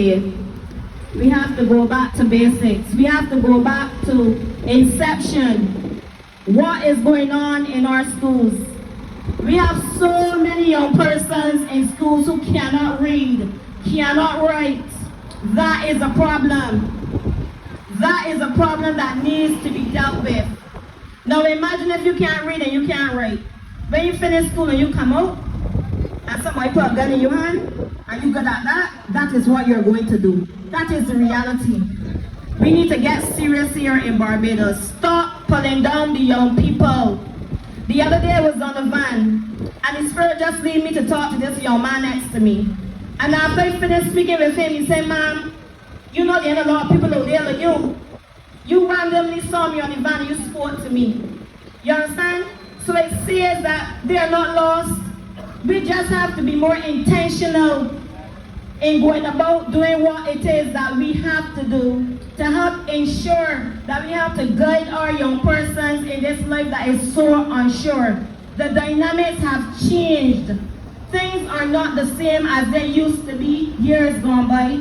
We have to go back to basics. We have to go back to inception. What is going on in our schools? We have so many young persons in schools who cannot read, cannot write. That is a problem. That is a problem that needs to be dealt with. Now imagine if you can't read and you can't write. When you finish school and you come out, and somebody put a gun in your hand, and you good at that, that is what you're going to do. That is the reality. We need to get serious here in Barbados. Stop pulling down the young people. The other day I was on the van, and the Spirit just lead me to talk to this young man next to me. And after I finished speaking with him, he said, "Ma'am, you know there are a lot of people out there like you. You randomly saw me on the van and you spoke to me." You understand? So it says that they are not lost. We just have to be more intentional in going about doing what it is that we have to do to help ensure that we have to guide our young persons in this life that is so unsure. The dynamics have changed. Things are not the same as they used to be years gone by.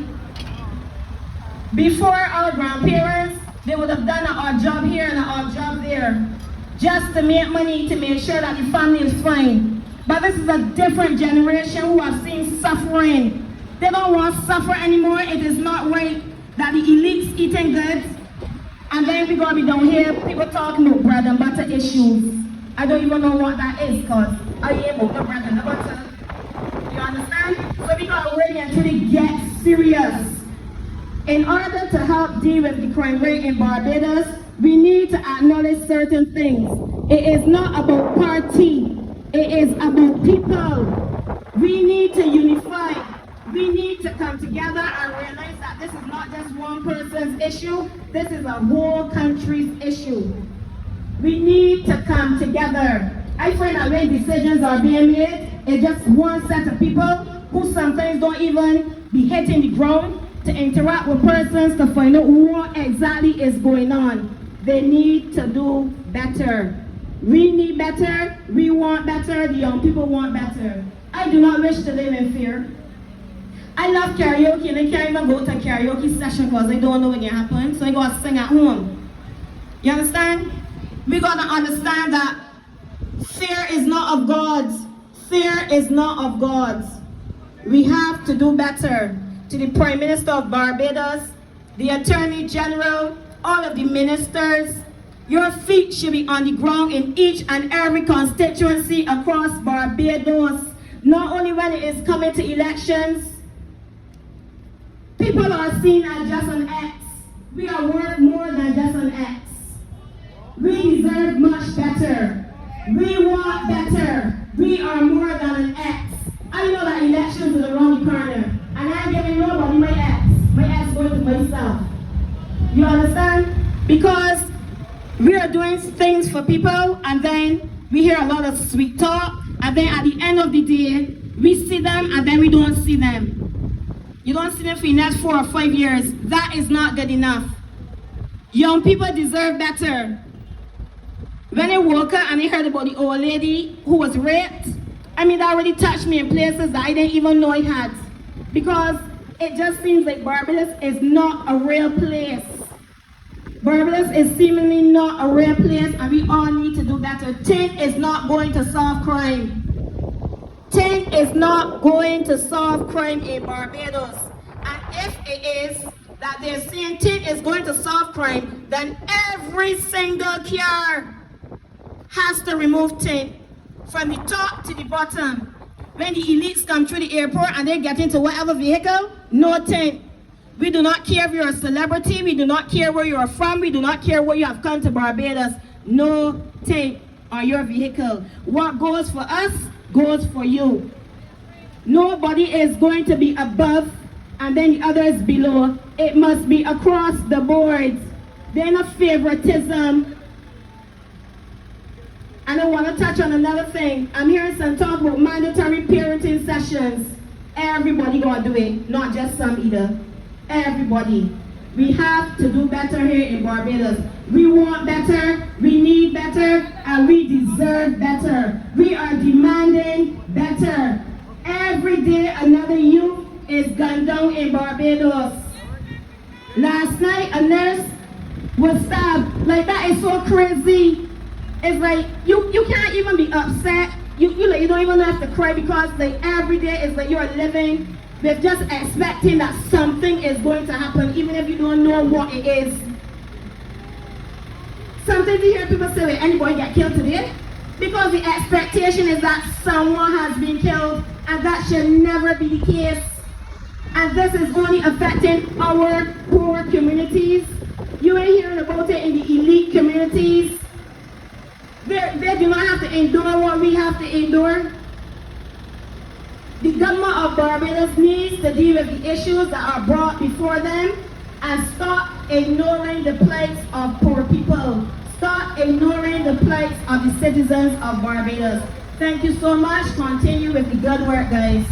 Before, our grandparents, they would have done an odd job here and an odd job there, just to make money, to make sure that the family is fine. But this is a different generation who have seen suffering. They don't want to suffer anymore. It is not right that the elites eating good, and then we're going to be down here, people talking about bread and butter issues. I don't even know what that is, because I ain't about the bread and the butter. You understand? So we got to really and truly get serious. In order to help deal with the crime rate in Barbados, we need to acknowledge certain things. It is not about party. It is about people. We need to unify. We need to come together and realize that this is not just one person's issue. This is a whole country's issue. We need to come together. I find that when decisions are being made, it's just one set of people who sometimes don't even be hitting the ground to interact with persons to find out what exactly is going on. They need to do better. We need better. We want better. The young people want better. I do not wish to live in fear. I love karaoke, and I can't even go to a karaoke session because I don't know what can happen, so I go to sing at home. You understand? We got to understand that fear is not of God. Fear is not of God. We have to do better. To the Prime Minister of Barbados, the Attorney General, all of the ministers, your feet should be on the ground in each and every constituency across Barbados. Not only when it is coming to elections, people are seen as just an X. We are worth more than just an X. We deserve much better. We want better. We are more than an X. I know that elections are around the corner, and I'm giving nobody my X. My X going to myself. You understand? Because we are doing things for people, and then we hear a lot of sweet talk, and then at the end of the day, we see them, and then we don't see them. You don't see them for the next 4 or 5 years. That is not good enough. Young people deserve better. When I woke up and I heard about the old lady who was raped, I mean, that really touched me in places that I didn't even know it had. Because it just seems like Barbados is not a real place. Barbados is seemingly not a real place, and we all need to do better. Tint is not going to solve crime. Tint is not going to solve crime in Barbados. And if it is that they're saying tint is going to solve crime, then every single car has to remove tint from the top to the bottom. When the elites come through the airport and they get into whatever vehicle, no tint. We do not care if you're a celebrity. We do not care where you're from. We do not care where you have come to Barbados. No tint on your vehicle. What goes for us goes for you. Nobody is going to be above and then the others below. It must be across the board. There's no favoritism. And I want to touch on another thing. I'm hearing some talk about mandatory parenting sessions. Everybody gonna do it, not just some either. Everybody. We have to do better here in Barbados. We want better, we need better, and we deserve better. We are demanding better. Every day another youth is gunned down in Barbados. Last night, a nurse was stabbed. Like, that is so crazy. It's like, you can't even be upset. You don't even have to cry, because like every day is like you're living with just expecting that something is going to happen, even if you don't know what it is. Sometimes you hear people say, "Will anybody get killed today?" Because the expectation is that someone has been killed, and that should never be the case. And this is only affecting our poor communities. You ain't hearing about it in the elite communities. They do not have to endure what we have to endure. The government of Barbados needs to deal with the issues that are brought before them and stop ignoring the plights of poor people. Stop ignoring the plights of the citizens of Barbados. Thank you so much. Continue with the good work, guys.